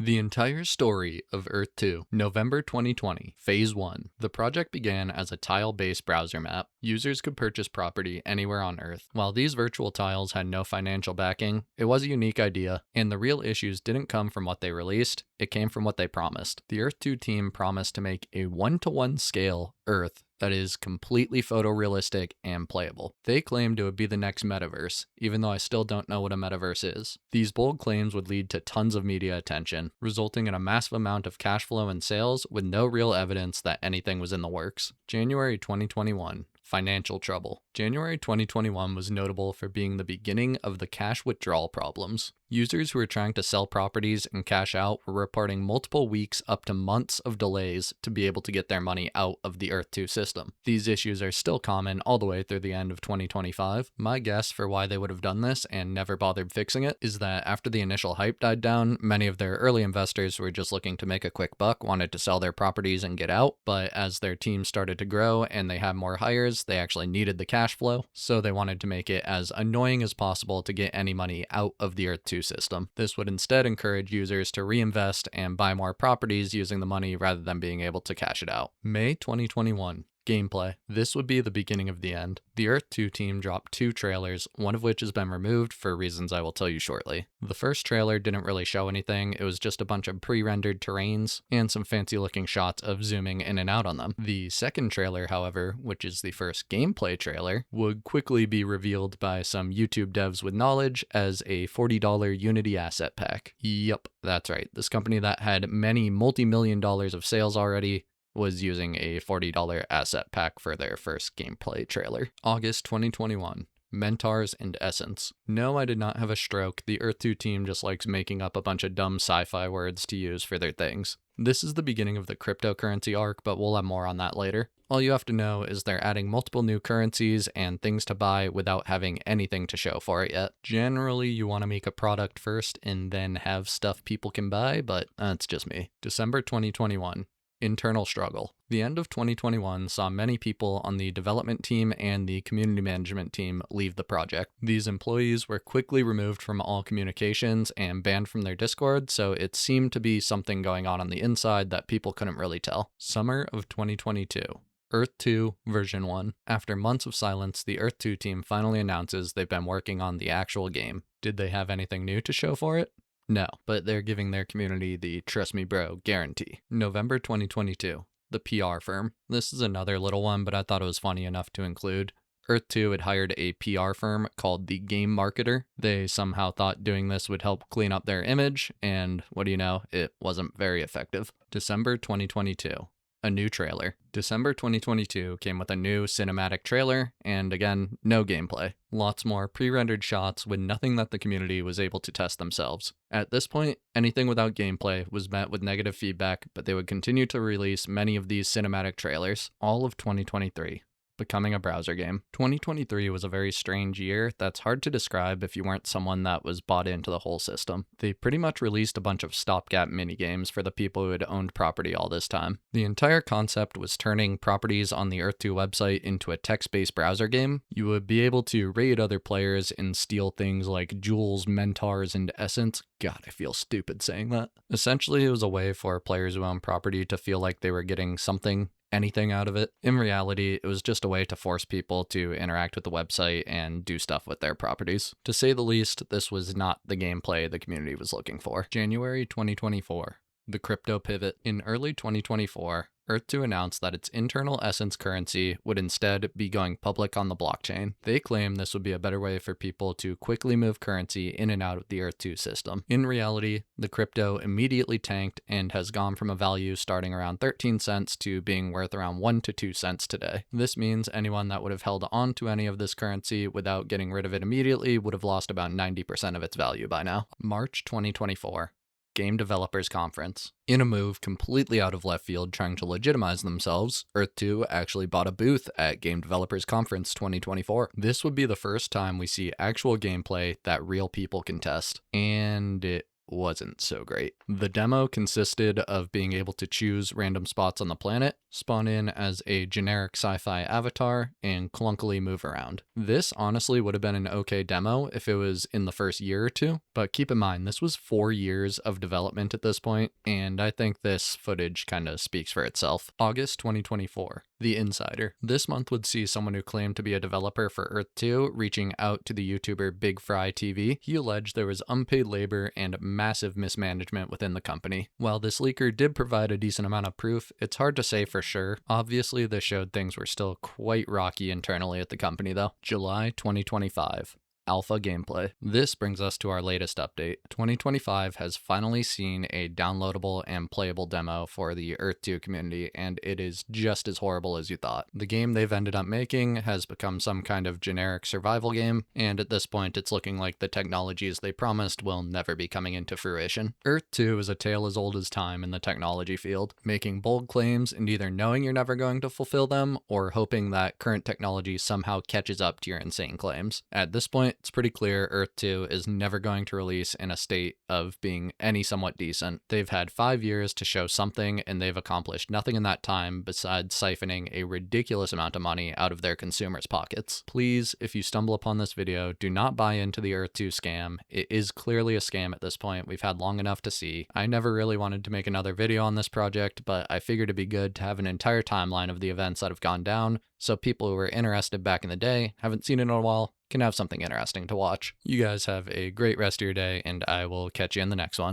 The entire story of Earth 2, November 2020, Phase 1. The project began as a tile-based browser map. Users could purchase property anywhere on Earth. While these virtual tiles had no financial backing, it was a unique idea, and the real issues didn't come from what they released, it came from what they promised. The Earth 2 team promised to make a 1-to-1 scale Earth that is completely photorealistic and playable. They claimed it would be the next metaverse, even though I still don't know what a metaverse is. These bold claims would lead to tons of media attention, resulting in a massive amount of cash flow and sales with no real evidence that anything was in the works. January 2021. Financial trouble. January 2021 was notable for being the beginning of the cash withdrawal problems. Users who were trying to sell properties and cash out were reporting multiple weeks up to months of delays to be able to get their money out of the Earth 2 system. These issues are still common all the way through the end of 2025. My guess for why they would have done this and never bothered fixing it is that after the initial hype died down, many of their early investors who were just looking to make a quick buck wanted to sell their properties and get out, but as their team started to grow and they had more hires, they actually needed the cash flow, so they wanted to make it as annoying as possible to get any money out of the Earth 2 system. This would instead encourage users to reinvest and buy more properties using the money rather than being able to cash it out. May 2021. Gameplay. This would be the beginning of the end. The Earth 2 team dropped 2 trailers, one of which has been removed for reasons I will tell you shortly. The first trailer didn't really show anything, it was just a bunch of pre-rendered terrains and some fancy looking shots of zooming in and out on them. The second trailer, however, which is the first gameplay trailer, would quickly be revealed by some YouTube devs with knowledge as a $40 Unity asset pack. Yup, that's right. This company that had many multi-million dollars of sales already was using a $40 asset pack for their first gameplay trailer. August 2021. Mentars and Essence. No, I did not have a stroke. The Earth 2 team just likes making up a bunch of dumb sci-fi words to use for their things. This is the beginning of the cryptocurrency arc, but we'll have more on that later. All you have to know is they're adding multiple new currencies and things to buy without having anything to show for it yet. Generally, you want to make a product first and then have stuff people can buy, but that's just me. December 2021. Internal struggle. The end of 2021 saw many people on the development team and the community management team leave the project. These employees were quickly removed from all communications and banned from their Discord, so it seemed to be something going on the inside that people couldn't really tell. Summer of 2022. Earth 2 version 1. After months of silence, the Earth 2 team finally announces they've been working on the actual game. Did they have anything new to show for it? No, but they're giving their community the trust me bro guarantee. November 2022. The PR firm. This is another little one, but I thought it was funny enough to include. Earth 2 had hired a PR firm called the Game Marketer. They somehow thought doing this would help clean up their image, and what do you know, it wasn't very effective. December 2022. A new trailer. December 2022 came with a new cinematic trailer, and again, no gameplay. Lots more pre-rendered shots with nothing that the community was able to test themselves. At this point, anything without gameplay was met with negative feedback, but they would continue to release many of these cinematic trailers, all of 2023. Becoming a browser game. 2023 was a very strange year that's hard to describe if you weren't someone that was bought into the whole system. They pretty much released a bunch of stopgap minigames for the people who had owned property all this time. The entire concept was turning properties on the Earth 2 website into a text-based browser game. You would be able to raid other players and steal things like jewels, mentars, and essence. God, I feel stupid saying that. Essentially, it was a way for players who own property to feel like they were getting anything out of it. In reality, it was just a way to force people to interact with the website and do stuff with their properties. To say the least, this was not the gameplay the community was looking for. January 2024. The crypto pivot. In early 2024, Earth 2 announced that its internal Essence currency would instead be going public on the blockchain. They claim this would be a better way for people to quickly move currency in and out of the Earth 2 system. In reality, the crypto immediately tanked and has gone from a value starting around 13 cents to being worth around 1 to 2 cents today. This means anyone that would have held on to any of this currency without getting rid of it immediately would have lost about 90% of its value by now. March 2024. Game Developers Conference. In a move completely out of left field trying to legitimize themselves, Earth 2 actually bought a booth at Game Developers Conference 2024. This would be the first time we see actual gameplay that real people can test, and it wasn't so great. The demo consisted of being able to choose random spots on the planet, spawn in as a generic sci-fi avatar, and clunkily move around. This honestly would have been an okay demo if it was in the first year or two, but keep in mind this was 4 years of development at this point, and I think this footage kind of speaks for itself. August 2024. The Insider. This month would see someone who claimed to be a developer for Earth 2 reaching out to the YouTuber Big Fry TV. He alleged there was unpaid labor and massive mismanagement within the company. While this leaker did provide a decent amount of proof, it's hard to say for sure. Obviously, this showed things were still quite rocky internally at the company though. July 2025. Alpha gameplay. This brings us to our latest update. 2025 has finally seen a downloadable and playable demo for the Earth 2 community, and it is just as horrible as you thought. The game they've ended up making has become some kind of generic survival game, and at this point it's looking like the technologies they promised will never be coming into fruition. Earth 2 is a tale as old as time in the technology field, making bold claims and either knowing you're never going to fulfill them or hoping that current technology somehow catches up to your insane claims. At this point, it's pretty clear Earth 2 is never going to release in a state of being any somewhat decent. They've had 5 years to show something, and they've accomplished nothing in that time besides siphoning a ridiculous amount of money out of their consumers' pockets. Please, if you stumble upon this video, do not buy into the Earth 2 scam. It is clearly a scam at this point. We've had long enough to see. I never really wanted to make another video on this project, but I figured it'd be good to have an entire timeline of the events that have gone down, so people who were interested back in the day, haven't seen it in a while, can have something interesting to watch. You guys have a great rest of your day, and I will catch you in the next one.